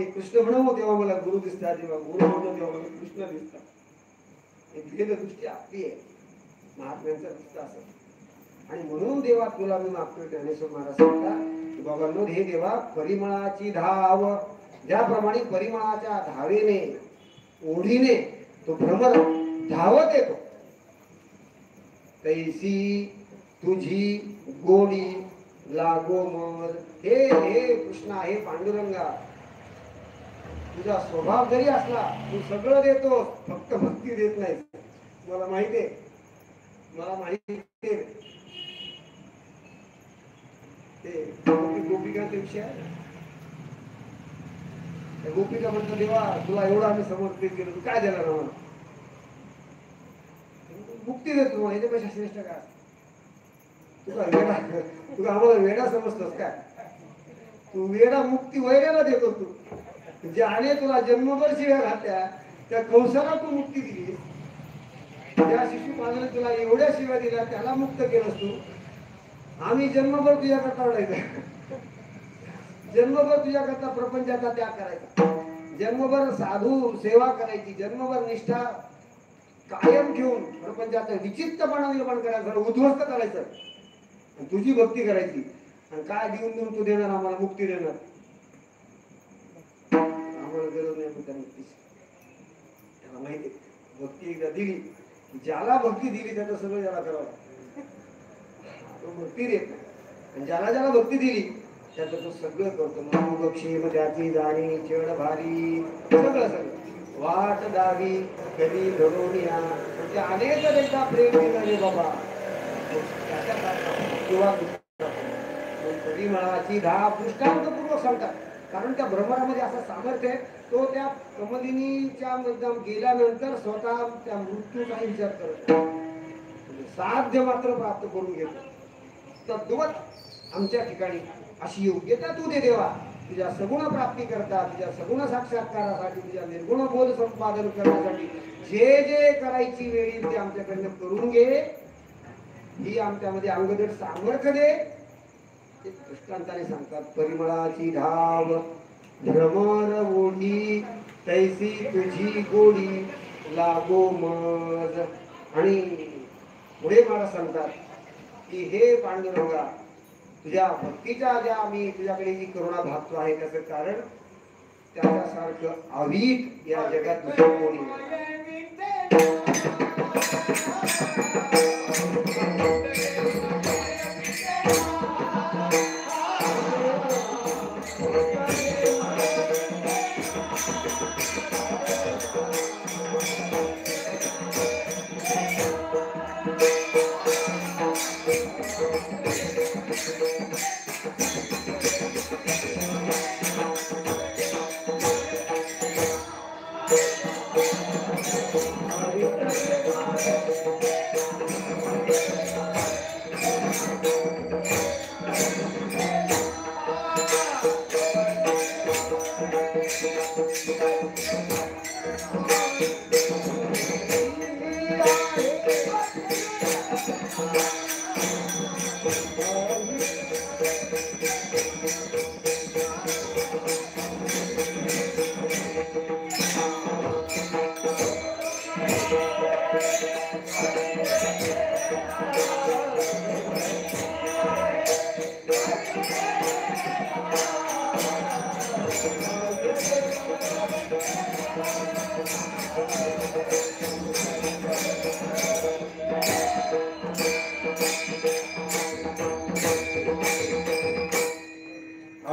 मी कृष्ण म्हणू तेव्हा मला गुरु दिसतात, जेव्हा गुरु म्हणतो तेव्हा मला कृष्ण दिसतात. ही भेददृष्टी आपली आहे, महात्म्यांचा दृष्ट असत. आणि म्हणून देवा तुला मी मागतोय, ज्ञानेश्वर महाराज सांगतात की बाबांनो, हे देवा परिमळाची धाव, ज्याप्रमाणे परिमळाच्या धावेने ओढीने तो भ्रमर धावत येतो, तैसी तुझी गोडी लागो मर. हे हे कृष्णा, हे पांडुरंगा, तुझा स्वभाव जरी असला तू सगळं देतो, फक्त भक्ती देत नाही. मला माहिती आहे, मला माहिती आहे ते गोपिकांचा विषय आहे. गोपिका म्हणतो देवा तुला एवढं आम्ही समर्पित केलं, तू काय देणार आम्हाला? मुक्ती देतो, याच्यापेक्षा श्रेष्ठ काय? तुला आम्हाला वेडा समजतोस काय? तू वेडा मुक्ती वैऱ्याला देतो. तू ज्याने तुला जन्मभर शिव्या घातल्या त्या कंसाला तू मुक्ती दिली, त्या शिशुपालाने तुला एवढ्या शिव्या दिल्या त्याला मुक्त केलंस तू. आम्ही जन्मभर तुझ्याकरता रडायचं, जन्मभर तुझ्याकरता प्रपंचाचा त्याग करायचा, जन्मभर साधू सेवा करायची, जन्मभर निष्ठा कायम ठेवून प्रपंचाचा विचित्रपणा निर्माण करायचा, उद्ध्वस्त करायचं, तुझी भक्ती करायची. आणि काय देऊन देऊन तू देणार आम्हाला? मुक्ती देणार? आम्हाला गरज नाही त्या मुक्तीची. त्याला माहिती भक्ती एकदा दिली, ज्याला भक्ती दिली त्याचं सगळं ज्याला करावं, तो भक्ती देत नाही. आणि ज्याला ज्याला भक्ती दिली त्याचं तो सगळं करतो. मनोक्षेम त्याची जाणी चढ भारी, सगळं सगळं वाट दावी कधी धरोनिया. म्हणजे अनेक एकदा प्रेम दिलं रे बाबा, किंवा परिमळाची धाव दृष्टांतपूर्वक सांगतात. कारण त्या भ्रमरामध्ये असं सामर्थ्य आहे, तो त्या कमलिनीच्या मुद्दाम गेल्यानंतर स्वतः त्या मृत्यूचाही विचार करत साध्य मात्र प्राप्त करून घेतो. तद्वत आमच्या ठिकाणी अशी योग्यता तू दे देवा, तुझ्या सगुण प्राप्ती करता, तुझ्या सगुण साक्षात्कारासाठी, तुझ्या निर्गुण बोध संपादन करण्यासाठी जे जे करायची वेळ येईल ते आमच्याकडनं करून घे. ही आमच्यामध्ये अंगदट सामर्थ्य दे. ते दृष्टांताने सांगतात, परिमळाची धाव भ्रमर ओढी तैसी तुझी गोडी लागो मज. आणि पुढे मला सांगतात की हे पांडुरंगा, तुझ्या भक्तीच्या ज्या आम्ही तुझ्याकडे जी करुणा भागतो आहे त्याचं कारण त्याच्यासारखं अवीट या जगात दुसरं कोणी नाही.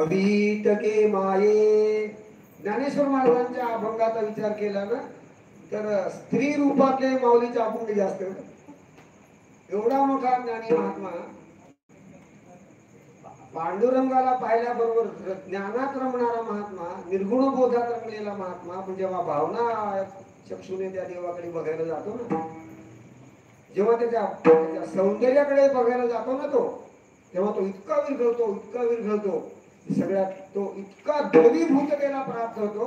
अभीत के माये. ज्ञानेश्वर महाराजांच्या अभंगाचा विचार केला ना तर स्त्री रूपातले माऊलीचे अभंग जास्त. एवढा मोठा ज्ञानी महात्मा पांडुरंगाला पाहिल्याबरोबर ज्ञानात रमणारा महात्मा, निर्गुण बोधात रमलेला महात्मा, पण जेव्हा भावना चक्षुने त्या देवाकडे बघायला जातो ना, जेव्हा त्याच्या सौंदर्याकडे बघायला जातो ना तो, तेव्हा तो इतका विरघळतो, इतका विरघळतो, सगळ्यात तो इतका द्रवीभूततेला प्राप्त होतो,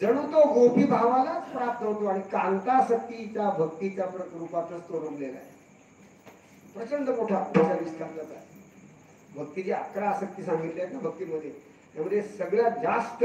जणू तो गोपी भावालाच प्राप्त होतो. आणि कांतासक्तीच्या भक्तीच्या रूपातच तो रमलेला आहे. प्रचंड मोठा विस्तार आहे. भक्तीची 11 आसक्ती सांगितल्या आहेत ना भक्तीमध्ये, त्यामध्ये सगळ्यात जास्त